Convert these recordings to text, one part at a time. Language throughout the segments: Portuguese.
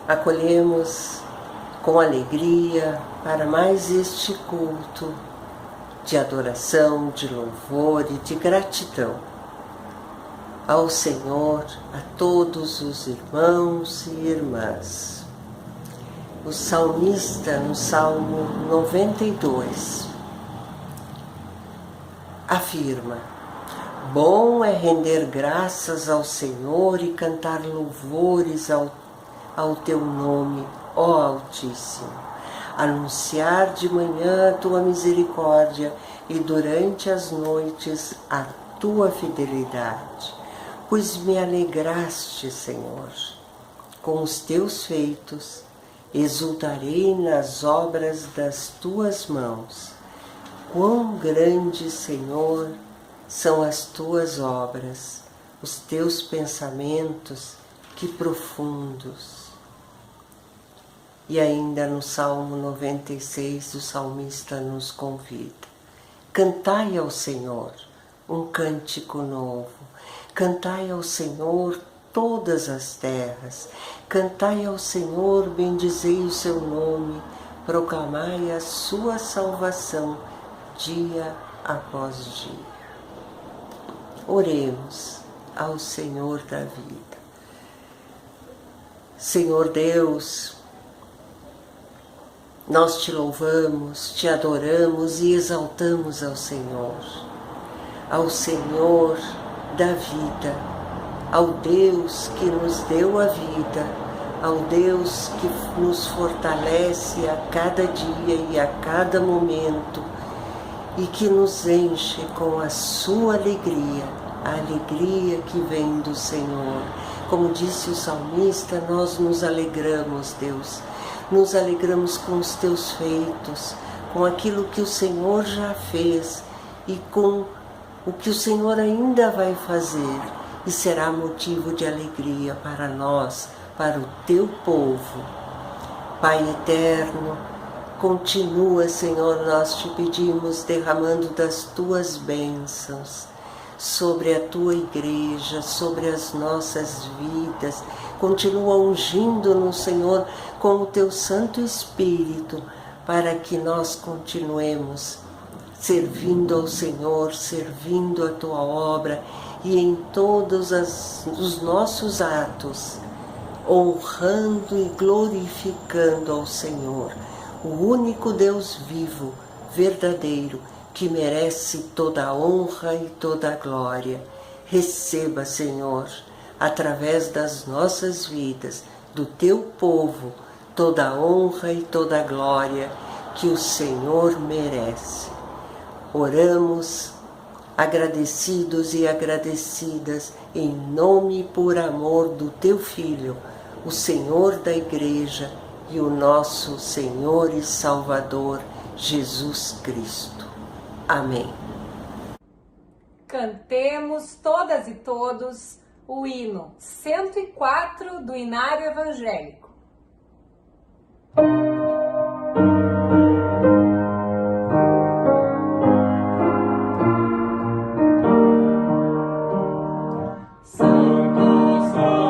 acolhemos com alegria para mais este culto de adoração, de louvor e de gratidão ao Senhor, a todos os irmãos e irmãs. O salmista, no Salmo 92, afirma: bom é render graças ao Senhor e cantar louvores ao teu nome, ó Altíssimo. Anunciar de manhã a tua misericórdia e durante as noites a tua fidelidade. Pois me alegraste, Senhor, com os teus feitos, exultarei nas obras das tuas mãos. Quão grande, Senhor, são as tuas obras, os teus pensamentos, que profundos. E ainda no Salmo 96, o salmista nos convida: cantai ao Senhor um cântico novo, cantai ao Senhor todas as terras, cantai ao Senhor, bendizei o seu nome, proclamai a sua salvação dia após dia. Oremos ao Senhor da vida. Senhor Deus, nós te louvamos, te adoramos e exaltamos ao Senhor da vida, ao Deus que nos deu a vida, ao Deus que nos fortalece a cada dia e a cada momento e que nos enche com a sua alegria, a alegria que vem do Senhor. Como disse o salmista, nós nos alegramos, Deus, nos alegramos com os teus feitos, com aquilo que o Senhor já fez e com o que o Senhor ainda vai fazer, e será motivo de alegria para nós, para o teu povo. Pai eterno, continua, Senhor, nós te pedimos, derramando das tuas bênçãos sobre a tua igreja, sobre as nossas vidas. Continua ungindo-nos, Senhor, com o teu Santo Espírito, para que nós continuemos servindo ao Senhor, servindo a tua obra e em todos os nossos atos, honrando e glorificando ao Senhor, o único Deus vivo, verdadeiro, que merece toda a honra e toda a glória. Receba, Senhor, através das nossas vidas, do teu povo, toda a honra e toda a glória que o Senhor merece. Oramos agradecidos e agradecidas em nome e por amor do teu Filho, o Senhor da Igreja e o nosso Senhor e Salvador, Jesus Cristo. Amém. Cantemos todas e todos o hino 104 do Inário Evangélico. Santo, Santo.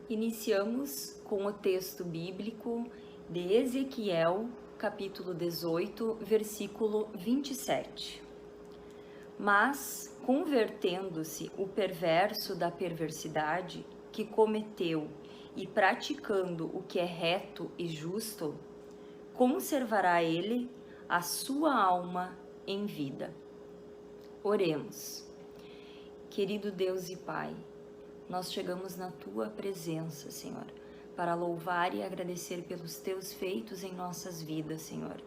Iniciamos com o texto bíblico de Ezequiel, capítulo 18, versículo 27. Mas, convertendo-se o perverso da perversidade que cometeu e praticando o que é reto e justo, conservará ele a sua alma em vida. Oremos. Querido Deus e Pai, nós chegamos na Tua presença, Senhor, para louvar e agradecer pelos Teus feitos em nossas vidas, Senhor.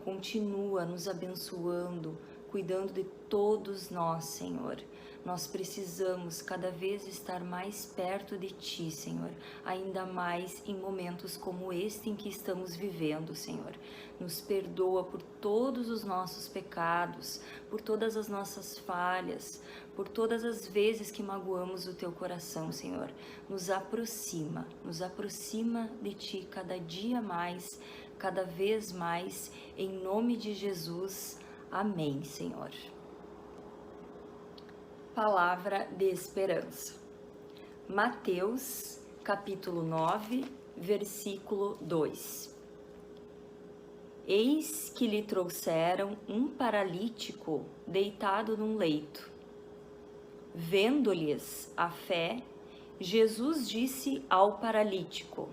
Continua nos abençoando, cuidando de todos nós, Senhor. Nós precisamos cada vez estar mais perto de Ti, Senhor, ainda mais em momentos como este em que estamos vivendo, Senhor. Nos perdoa por todos os nossos pecados, por todas as nossas falhas, por todas as vezes que magoamos o Teu coração, Senhor. Nos aproxima de Ti cada dia mais, cada vez mais, em nome de Jesus. Amém, Senhor. Palavra de esperança. Mateus, capítulo 9, versículo 2. Eis que lhe trouxeram um paralítico deitado num leito. Vendo-lhes a fé, Jesus disse ao paralítico: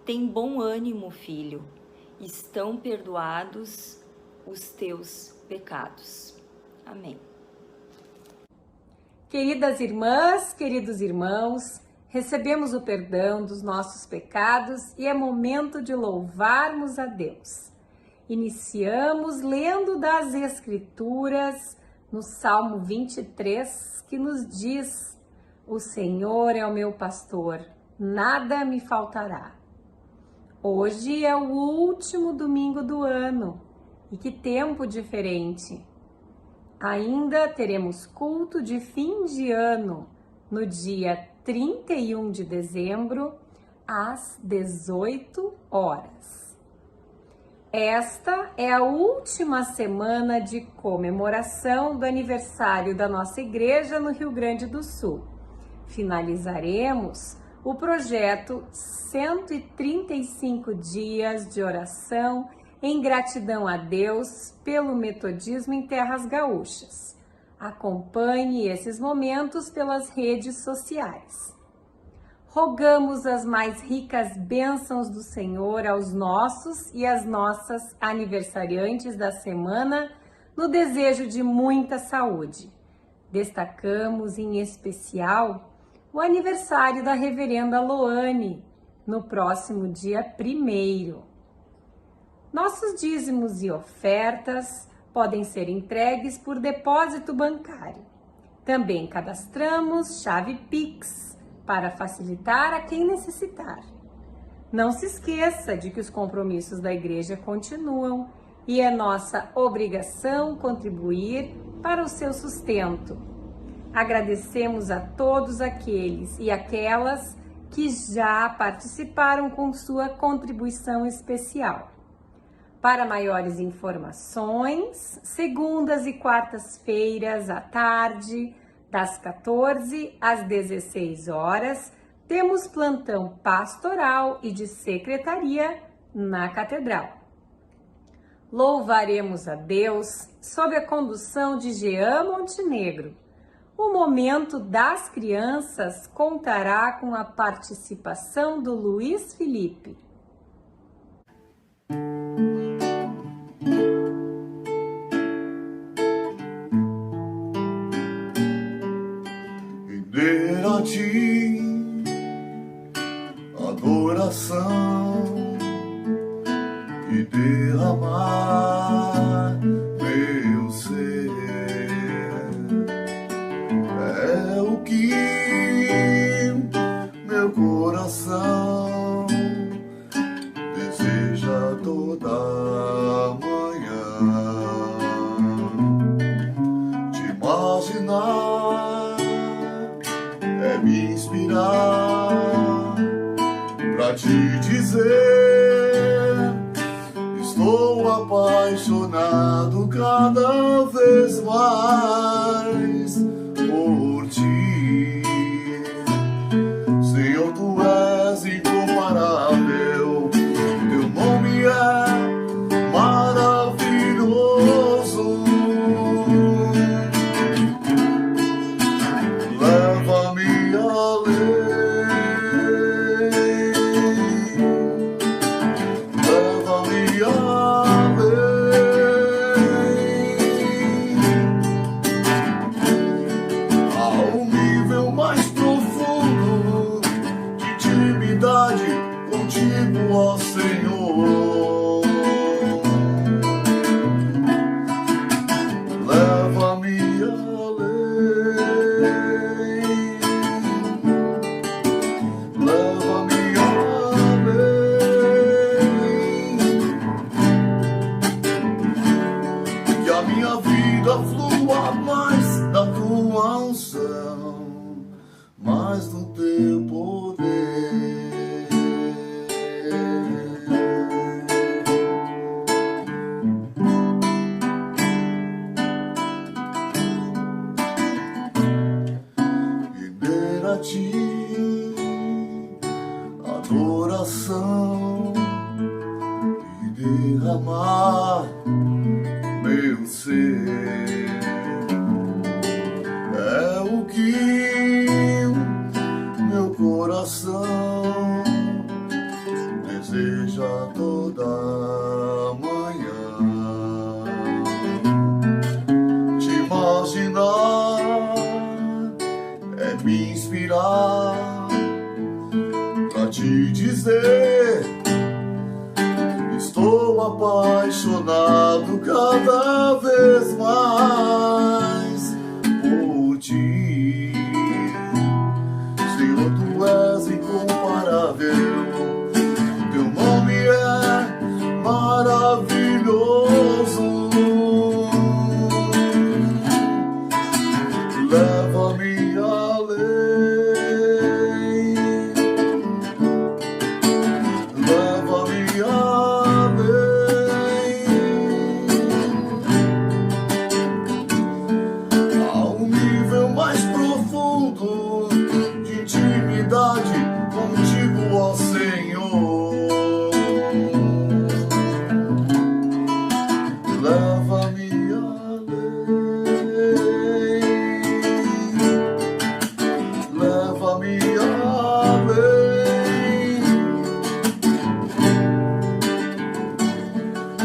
Tem bom ânimo, filho, estão perdoados os teus pecados. Amém. Queridas irmãs, queridos irmãos, recebemos o perdão dos nossos pecados e é momento de louvarmos a Deus. Iniciamos lendo das Escrituras no Salmo 23, que nos diz: O Senhor é o meu pastor, nada me faltará. Hoje é o último domingo do ano e que tempo diferente! Ainda teremos culto de fim de ano, no dia 31 de dezembro, às 18 horas. Esta é a última semana de comemoração do aniversário da nossa igreja no Rio Grande do Sul. Finalizaremos o projeto 135 dias de oração em gratidão a Deus pelo metodismo em terras gaúchas. Acompanhe esses momentos pelas redes sociais. Rogamos as mais ricas bênçãos do Senhor aos nossos e às nossas aniversariantes da semana, no desejo de muita saúde. Destacamos em especial o aniversário da reverenda Loane, no próximo dia 1º. Nossos dízimos e ofertas podem ser entregues por depósito bancário. Também cadastramos chave Pix para facilitar a quem necessitar. Não se esqueça de que os compromissos da igreja continuam e é nossa obrigação contribuir para o seu sustento. Agradecemos a todos aqueles e aquelas que já participaram com sua contribuição especial. Para maiores informações, segundas e quartas-feiras à tarde, das 14 às 16 horas, temos plantão pastoral e de secretaria na Catedral. Louvaremos a Deus sob a condução de Jean Montenegro. O momento das crianças contará com a participação do Luiz Felipe. Render a ti adoração e derramar meu ser é o que meu coração deseja toda manhã. Te imaginar é me inspirar pra te dizer apaixonado cada vez mais por ti. Senhor, tu és incomparável, teu nome é maravilhoso. Leva-me além, leva-me além, ao nível mais profundo de intimidade contigo, ó Senhor. Leva-me além, leva-me além, que a minha vida flua mais da tua unção, mais do teu poder. Render a ti adoração e derramar meu ser. É o que meu coração deseja toda manhã. Te imaginar é me inspirar pra te dizer: estou apaixonado cada vez mais por ti. Senhor, tu és incomparável, teu nome é maravilhoso. Leva-me além, leva-me além, ao nível mais profundo de intimidade contigo, ó Senhor. Leva-me além, leva-me além,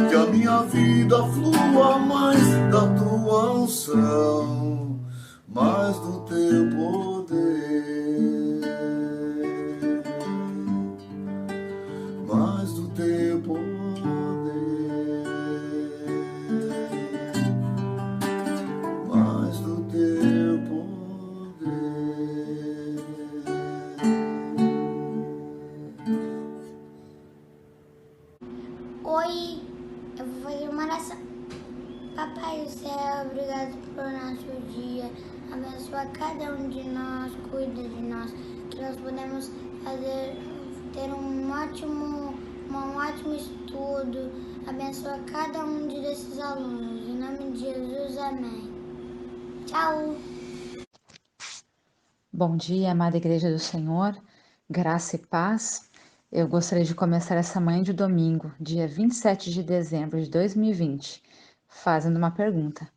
que a minha vida flua mais da tua unção, mais do teu poder, mais do teu poder, mais do teu poder. Oi, eu vou fazer uma oração. Papai do céu, obrigado pelo nosso dia. Abençoa cada um de nós, cuida de nós, que nós podemos ter um ótimo estudo. Abençoa cada um desses alunos. Em nome de Jesus, amém. Tchau! Bom dia, amada Igreja do Senhor, graça e paz. Eu gostaria de começar essa manhã de domingo, dia 27 de dezembro de 2020, fazendo uma pergunta.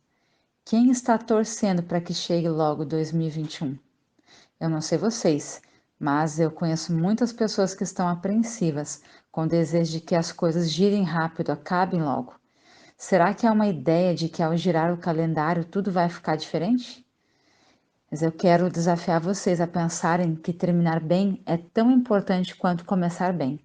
Quem está torcendo para que chegue logo 2021? Eu não sei vocês, mas eu conheço muitas pessoas que estão apreensivas, com desejo de que as coisas girem rápido, acabem logo. Será que há uma ideia de que ao girar o calendário tudo vai ficar diferente? Mas eu quero desafiar vocês a pensarem que terminar bem é tão importante quanto começar bem.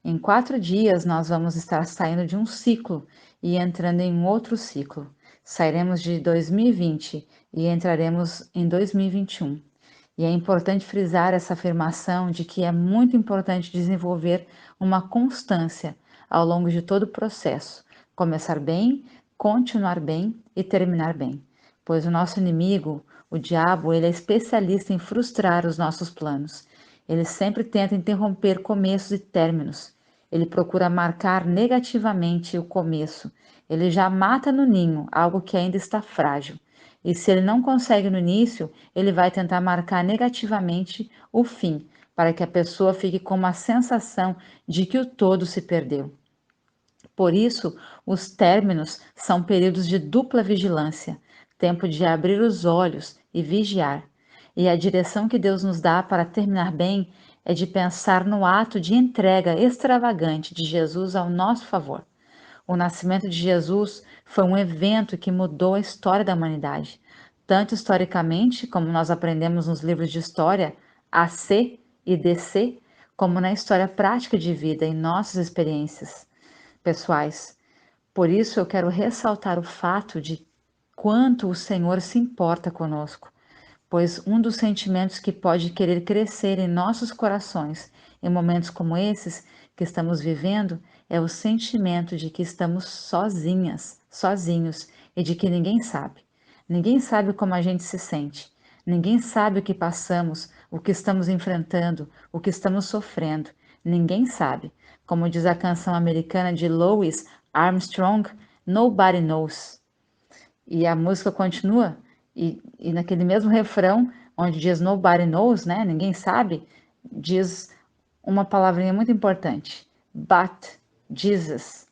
Em 4 dias nós vamos estar saindo de um ciclo e entrando em um outro ciclo. Sairemos de 2020 e entraremos em 2021. E é importante frisar essa afirmação de que é muito importante desenvolver uma constância ao longo de todo o processo. Começar bem, continuar bem e terminar bem. Pois o nosso inimigo, o diabo, ele é especialista em frustrar os nossos planos. Ele sempre tenta interromper começos e términos. Ele procura marcar negativamente o começo. Ele já mata no ninho algo que ainda está frágil. E se ele não consegue no início, ele vai tentar marcar negativamente o fim, para que a pessoa fique com uma sensação de que o todo se perdeu. Por isso, os términos são períodos de dupla vigilância, tempo de abrir os olhos e vigiar. E a direção que Deus nos dá para terminar bem é de pensar no ato de entrega extravagante de Jesus ao nosso favor. O nascimento de Jesus foi um evento que mudou a história da humanidade, tanto historicamente, como nós aprendemos nos livros de história, AC e DC, como na história prática de vida, em nossas experiências pessoais. Por isso eu quero ressaltar o fato de quanto o Senhor se importa conosco, pois um dos sentimentos que pode querer crescer em nossos corações em momentos como esses que estamos vivendo é o sentimento de que estamos sozinhas, sozinhos e de que ninguém sabe. Ninguém sabe como a gente se sente. Ninguém sabe o que passamos, o que estamos enfrentando, o que estamos sofrendo. Ninguém sabe. Como diz a canção americana de Louis Armstrong, Nobody Knows. E a música continua, e naquele mesmo refrão, onde diz Nobody Knows, né? Ninguém sabe, diz uma palavrinha muito importante, But Jesus.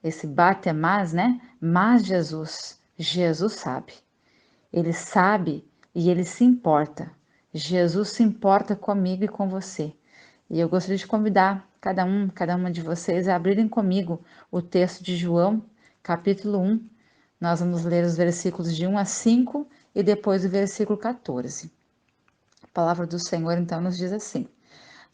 Esse but é mas, né? Mas Jesus, Jesus sabe. Ele sabe e ele se importa. Jesus se importa comigo e com você. E eu gostaria de convidar cada uma de vocês a abrirem comigo o texto de João, capítulo 1. Nós vamos ler os versículos de 1 a 5 e depois o versículo 14. A palavra do Senhor então nos diz assim: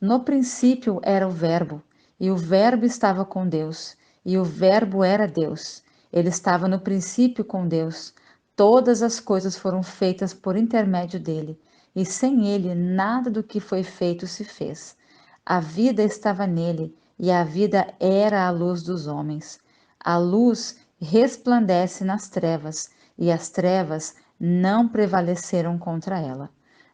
No princípio era o Verbo, e o Verbo estava com Deus, e o Verbo era Deus. Ele estava no princípio com Deus. Todas as coisas foram feitas por intermédio dele, e sem ele nada do que foi feito se fez. A vida estava nele, e a vida era a luz dos homens. A luz resplandece nas trevas, e as trevas não prevaleceram contra ela.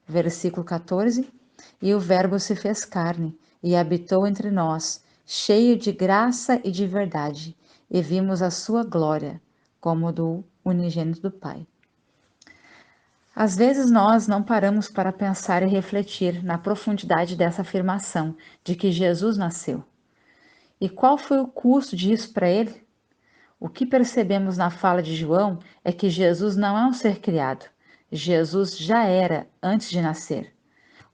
Versículo 14. E o Verbo se fez carne e habitou entre nós, cheio de graça e de verdade, e vimos a sua glória, como do unigênito do Pai. Às vezes nós não paramos para pensar e refletir na profundidade dessa afirmação de que Jesus nasceu. E qual foi o custo disso para ele? O que percebemos na fala de João é que Jesus não é um ser criado. Jesus já era antes de nascer.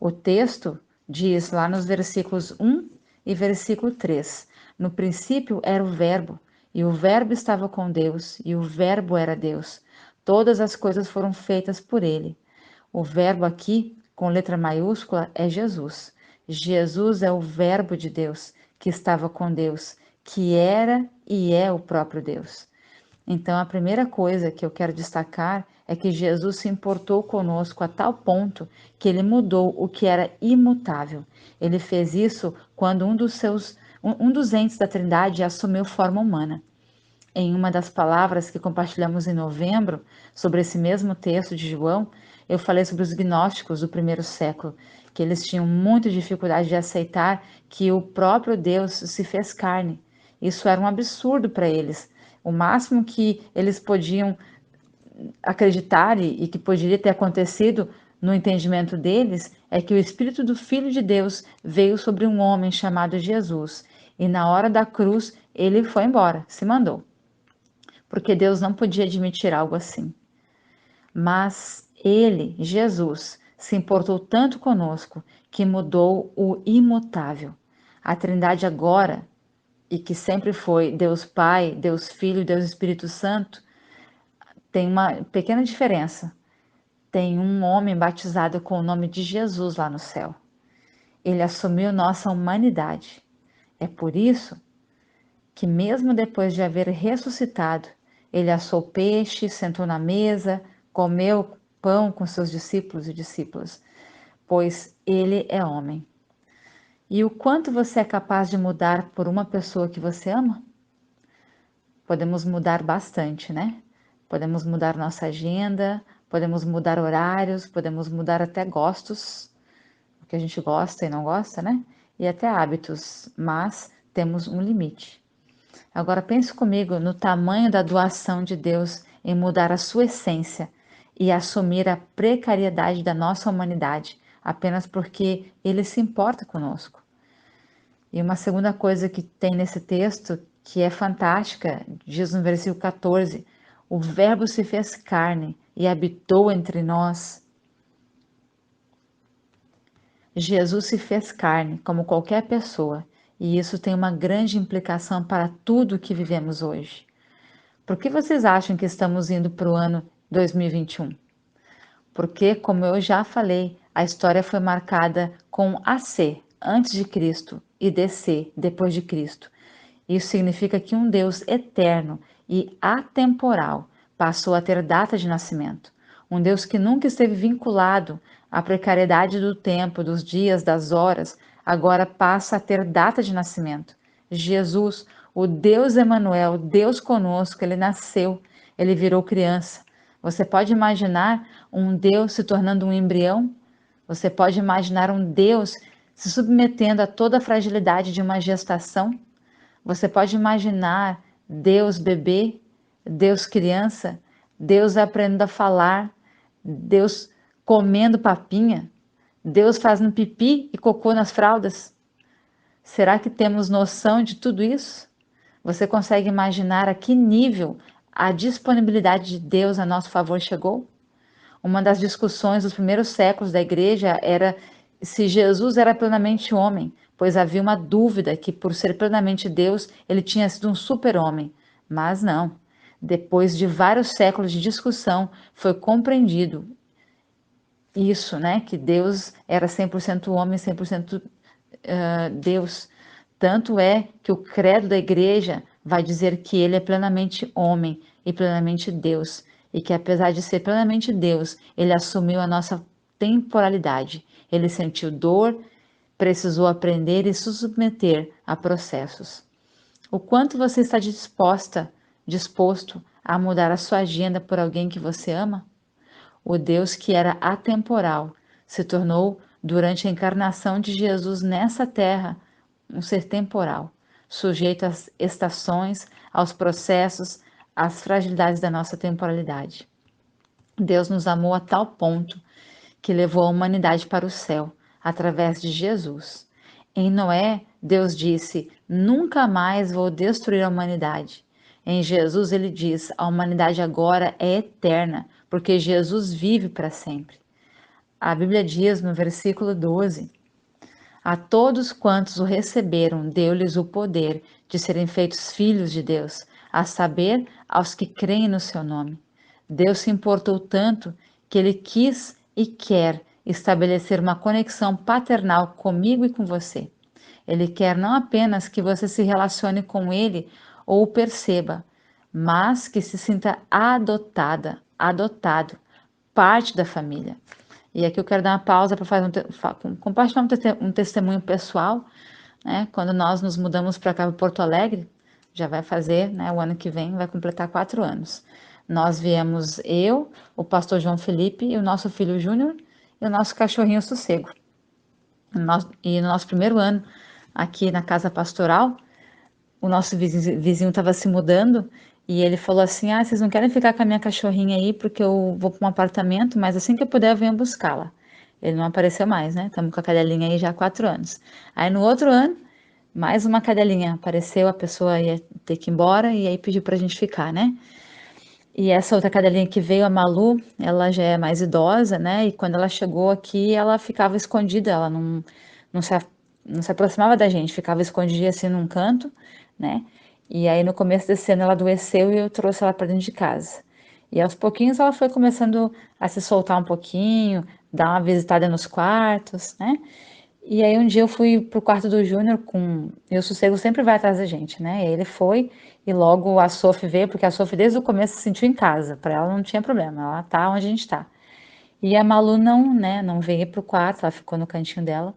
O texto diz lá nos versículos 1 e versículo 3: No princípio era o Verbo, e o Verbo estava com Deus, e o Verbo era Deus. Todas as coisas foram feitas por ele. O Verbo aqui, com letra maiúscula, é Jesus. Jesus é o Verbo de Deus, que estava com Deus, que era e é o próprio Deus. Então, a primeira coisa que eu quero destacar é que Jesus se importou conosco a tal ponto que ele mudou o que era imutável. Ele fez isso quando um dos entes da Trindade assumiu forma humana. Em uma das palavras que compartilhamos em novembro, sobre esse mesmo texto de João, eu falei sobre os gnósticos do primeiro século, que eles tinham muita dificuldade de aceitar que o próprio Deus se fez carne. Isso era um absurdo para eles. O máximo que eles podiam acreditar e que poderia ter acontecido no entendimento deles é que o Espírito do Filho de Deus veio sobre um homem chamado Jesus e na hora da cruz ele foi embora, se mandou, porque Deus não podia admitir algo assim. Mas ele, Jesus, se importou tanto conosco que mudou o imutável. A Trindade agora, e que sempre foi Deus Pai, Deus Filho, Deus Espírito Santo, tem uma pequena diferença. Tem um homem batizado com o nome de Jesus lá no céu. Ele assumiu nossa humanidade. É por isso que mesmo depois de haver ressuscitado, ele assou peixe, sentou na mesa, comeu pão com seus discípulos e discípulas, pois ele é homem. E o quanto você é capaz de mudar por uma pessoa que você ama? Podemos mudar bastante, né? Podemos mudar nossa agenda, podemos mudar horários, podemos mudar até gostos, o que a gente gosta e não gosta, né? E até hábitos, mas temos um limite. Agora pense comigo no tamanho da doação de Deus em mudar a sua essência e assumir a precariedade da nossa humanidade, apenas porque Ele se importa conosco. E uma segunda coisa que tem nesse texto, que é fantástica, diz no versículo 14, o Verbo se fez carne e habitou entre nós. Jesus se fez carne, como qualquer pessoa, e isso tem uma grande implicação para tudo que vivemos hoje. Por que vocês acham que estamos indo para o ano 2021? Porque, como eu já falei, a história foi marcada com AC, antes de Cristo, e DC, depois de Cristo. Isso significa que um Deus eterno e atemporal passou a ter data de nascimento. Um Deus que nunca esteve vinculado à precariedade do tempo, dos dias, das horas, agora passa a ter data de nascimento. Jesus, o Deus Emanuel, Deus conosco, ele nasceu, ele virou criança. Você pode imaginar um Deus se tornando um embrião? Você pode imaginar um Deus se submetendo a toda a fragilidade de uma gestação? Você pode imaginar Deus bebê, Deus criança, Deus aprendendo a falar, Deus comendo papinha, Deus fazendo pipi e cocô nas fraldas? Será que temos noção de tudo isso? Você consegue imaginar a que nível a disponibilidade de Deus a nosso favor chegou? Uma das discussões dos primeiros séculos da igreja era se Jesus era plenamente homem, pois havia uma dúvida que, por ser plenamente Deus, ele tinha sido um super-homem. Mas não. Depois de vários séculos de discussão, foi compreendido isso, né? Que Deus era 100% homem, 100% Deus. Tanto é que o credo da igreja vai dizer que ele é plenamente homem e plenamente Deus. E que apesar de ser plenamente Deus, ele assumiu a nossa temporalidade. Ele sentiu dor, precisou aprender e se submeter a processos. O quanto você está disposto a mudar a sua agenda por alguém que você ama? O Deus que era atemporal se tornou, durante a encarnação de Jesus nessa terra, um ser temporal, sujeito às estações, aos processos, às fragilidades da nossa temporalidade. Deus nos amou a tal ponto que levou a humanidade para o céu, através de Jesus. Em Noé, Deus disse: nunca mais vou destruir a humanidade. Em Jesus, ele diz: a humanidade agora é eterna, porque Jesus vive para sempre. A Bíblia diz no versículo 12: a todos quantos o receberam, deu-lhes o poder de serem feitos filhos de Deus, a saber, aos que creem no seu nome. Deus se importou tanto que ele quis e quer estabelecer uma conexão paternal comigo e com você. Ele quer não apenas que você se relacione com ele ou o perceba, mas que se sinta adotado, parte da família. E aqui eu quero dar uma pausa para compartilhar um testemunho pessoal, né? Quando nós nos mudamos para cá, para Porto Alegre, já vai fazer, né, o ano que vem, vai completar 4 anos. Nós viemos, eu, o pastor João Felipe e o nosso filho Júnior e o nosso cachorrinho Sossego. E no nosso primeiro ano aqui na casa pastoral, o nosso vizinho estava se mudando e ele falou assim: ah, vocês não querem ficar com a minha cachorrinha aí porque eu vou para um apartamento, mas assim que eu puder eu venho buscá-la. Ele não apareceu mais, né? Estamos com a cadelinha aí já há 4 anos. Aí no outro ano, mais uma cadelinha apareceu, a pessoa ia ter que ir embora e aí pediu para a gente ficar, né? E essa outra cadelinha que veio, a Malu, ela já é mais idosa, né? E quando ela chegou aqui, ela ficava escondida, ela não se aproximava da gente, ficava escondida assim num canto, né? E aí no começo desse ano ela adoeceu e eu trouxe ela para dentro de casa. E aos pouquinhos ela foi começando a se soltar um pouquinho, dar uma visitada nos quartos, né? E aí um dia eu fui pro quarto do Júnior e o Sossego sempre vai atrás da gente, né? E aí ele foi e logo a Sophie veio, porque a Sophie desde o começo se sentiu em casa, para ela não tinha problema, ela tá onde a gente tá. E a Malu não, né, não veio pro quarto, ela ficou no cantinho dela.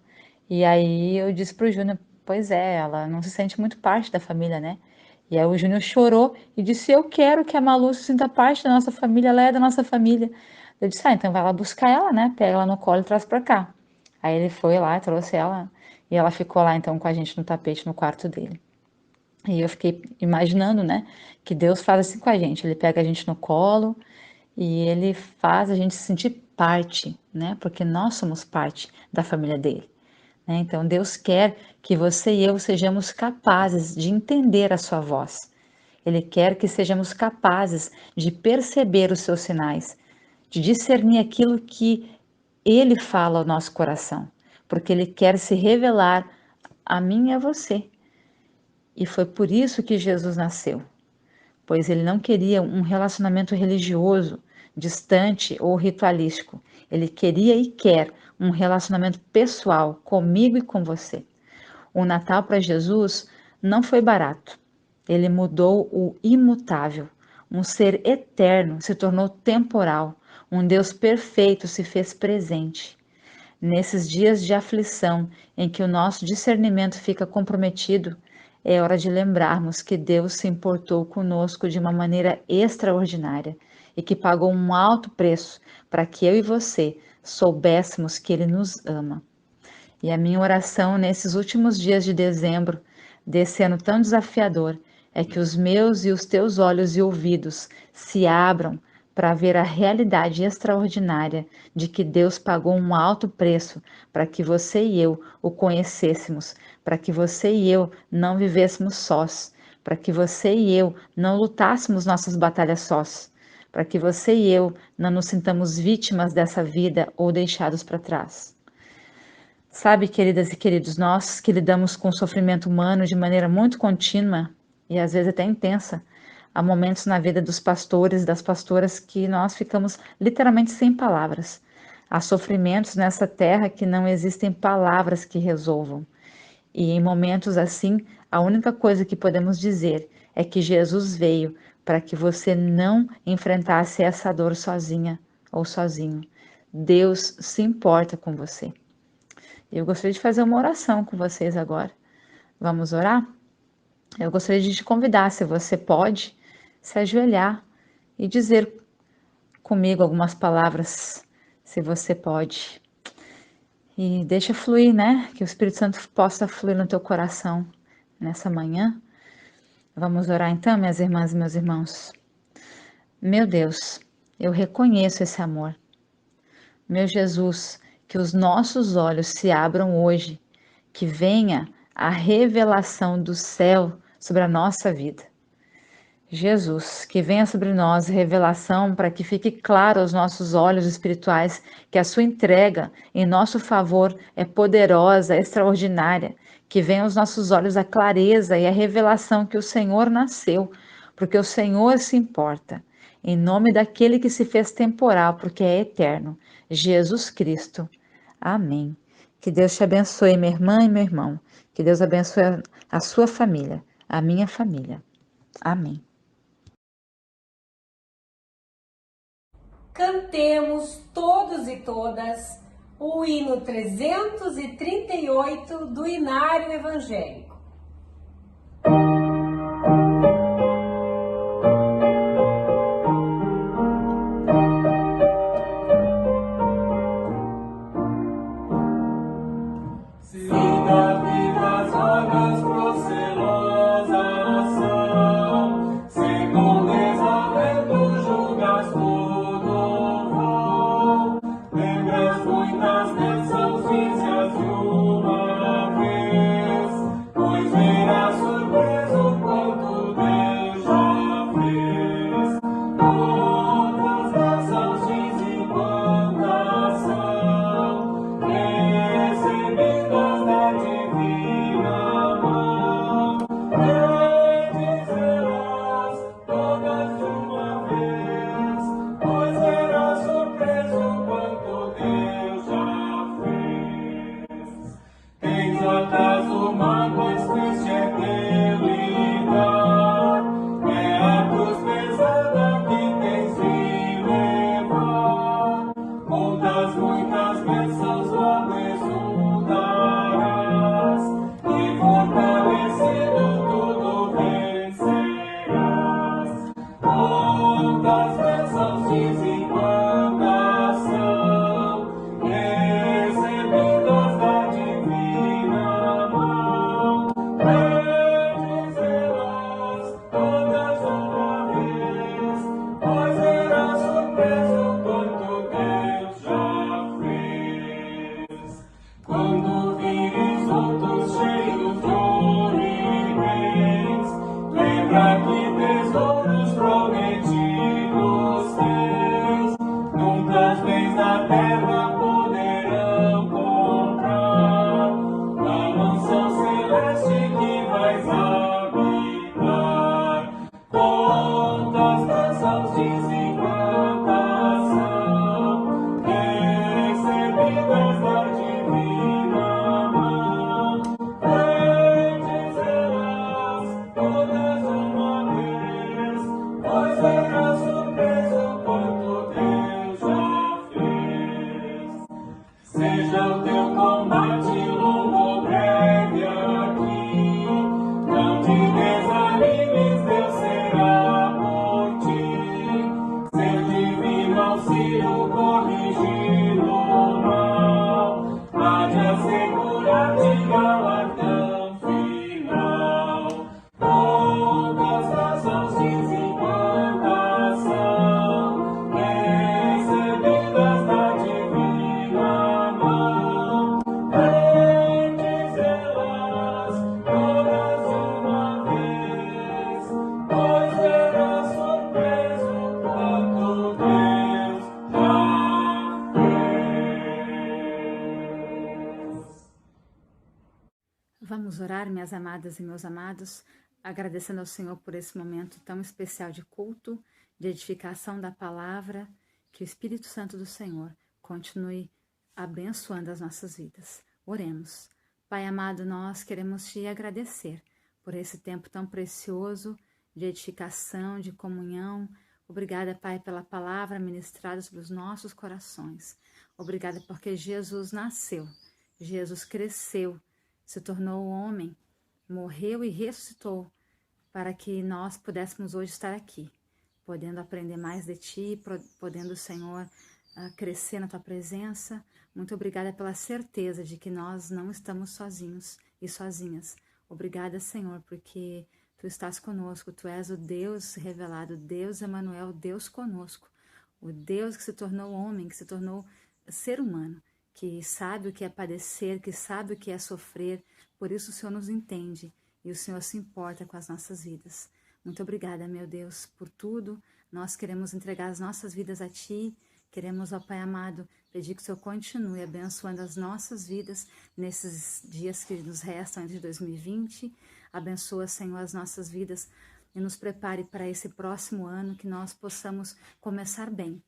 E aí eu disse pro Júnior: pois é, ela não se sente muito parte da família, né? E aí o Júnior chorou e disse: eu quero que a Malu se sinta parte da nossa família, ela é da nossa família. Eu disse: ah, então vai lá buscar ela, né? Pega ela no colo e traz pra cá. Aí ele foi lá, trouxe ela E ela ficou lá então com a gente no tapete no quarto dele. E eu fiquei imaginando, né, que Deus faz assim com a gente. Ele pega a gente no colo e ele faz a gente se sentir parte, né, porque nós somos parte da família dele, né? Então Deus quer que você e eu sejamos capazes de entender a sua voz. Ele quer que sejamos capazes de perceber os seus sinais, de discernir aquilo que ele fala ao nosso coração, porque ele quer se revelar a mim e a você. E foi por isso que Jesus nasceu, pois ele não queria um relacionamento religioso, distante ou ritualístico. Ele queria e quer um relacionamento pessoal comigo e com você. O Natal para Jesus não foi barato. Ele mudou o imutável. Um ser eterno se tornou temporal. Um Deus perfeito se fez presente. Nesses dias de aflição em que o nosso discernimento fica comprometido, é hora de lembrarmos que Deus se importou conosco de uma maneira extraordinária e que pagou um alto preço para que eu e você soubéssemos que Ele nos ama. E a minha oração nesses últimos dias de dezembro, desse ano tão desafiador, é que os meus e os teus olhos e ouvidos se abram para ver a realidade extraordinária de que Deus pagou um alto preço para que você e eu o conhecêssemos, para que você e eu não vivêssemos sós, para que você e eu não lutássemos nossas batalhas sós, para que você e eu não nos sintamos vítimas dessa vida ou deixados para trás. Sabe, queridas e queridos, nós que lidamos com o sofrimento humano de maneira muito contínua e às vezes até intensa, há momentos na vida dos pastores, das pastoras, que nós ficamos literalmente sem palavras. Há sofrimentos nessa terra que não existem palavras que resolvam. E em momentos assim, a única coisa que podemos dizer é que Jesus veio para que você não enfrentasse essa dor sozinha ou sozinho. Deus se importa com você. Eu gostaria de fazer uma oração com vocês agora. Vamos orar? Eu gostaria de te convidar, se você pode, se ajoelhar e dizer comigo algumas palavras, se você pode. E deixa fluir, né? Que o Espírito Santo possa fluir no teu coração nessa manhã. Vamos orar então, minhas irmãs e meus irmãos. Meu Deus, eu reconheço esse amor. Meu Jesus, que os nossos olhos se abram hoje, que venha a revelação do céu sobre a nossa vida. Jesus, que venha sobre nós revelação para que fique claro aos nossos olhos espirituais que a sua entrega em nosso favor é poderosa, extraordinária, que venha aos nossos olhos a clareza e a revelação que o Senhor nasceu, porque o Senhor se importa. Em nome daquele que se fez temporal, porque é eterno, Jesus Cristo. Amém. Que Deus te abençoe, minha irmã e meu irmão. Que Deus abençoe a sua família, a minha família. Amém. Cantemos todos e todas o hino 338 do Inário Evangélico. Recebidas da divina Vamos orar, minhas amadas e meus amados, agradecendo ao Senhor por esse momento tão especial de culto, de edificação da palavra, que o Espírito Santo do Senhor continue abençoando as nossas vidas. Oremos. Pai amado, nós queremos te agradecer por esse tempo tão precioso de edificação, de comunhão. Obrigada, Pai, pela palavra ministrada sobre os nossos corações. Obrigada porque Jesus nasceu, Jesus cresceu, se tornou homem, morreu e ressuscitou para que nós pudéssemos hoje estar aqui, podendo aprender mais de Ti, podendo, Senhor, crescer na Tua presença. Muito obrigada pela certeza de que nós não estamos sozinhos e sozinhas. Obrigada, Senhor, porque Tu estás conosco, Tu és o Deus revelado, Deus Emanuel, Deus conosco, o Deus que se tornou homem, que se tornou ser humano, que sabe o que é padecer, que sabe o que é sofrer. Por isso o Senhor nos entende e o Senhor se importa com as nossas vidas. Muito obrigada, meu Deus, por tudo. Nós queremos entregar as nossas vidas a Ti. Queremos, ó Pai amado, pedir que o Senhor continue abençoando as nossas vidas nesses dias que nos restam entre 2020. Abençoa, Senhor, as nossas vidas e nos prepare para esse próximo ano, que nós possamos começar bem,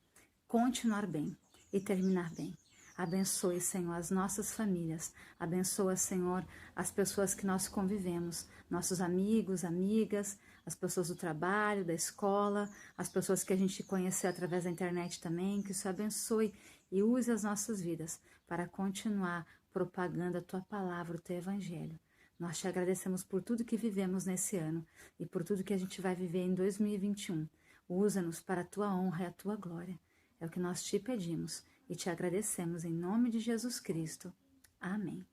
continuar bem e terminar bem. Abençoe, Senhor, as nossas famílias. Abençoa, Senhor, as pessoas que nós convivemos, nossos amigos, amigas, as pessoas do trabalho, da escola, as pessoas que a gente conheceu através da internet também. Que o Senhor abençoe e use as nossas vidas para continuar propagando a Tua palavra, o Teu Evangelho. Nós te agradecemos por tudo que vivemos nesse ano e por tudo que a gente vai viver em 2021. Usa-nos para a Tua honra e a Tua glória. É o que nós te pedimos e te agradecemos em nome de Jesus Cristo. Amém.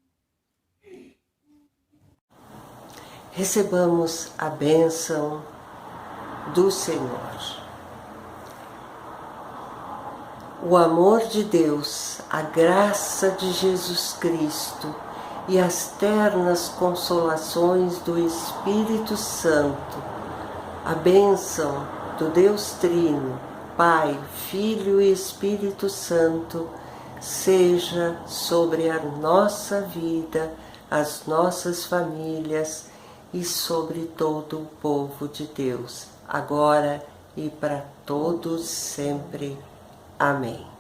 Recebamos a bênção do Senhor. O amor de Deus, a graça de Jesus Cristo e as ternas consolações do Espírito Santo, a bênção do Deus Trino, Pai, Filho e Espírito Santo, seja sobre a nossa vida, as nossas famílias e sobre todo o povo de Deus, agora e para todos sempre. Amém.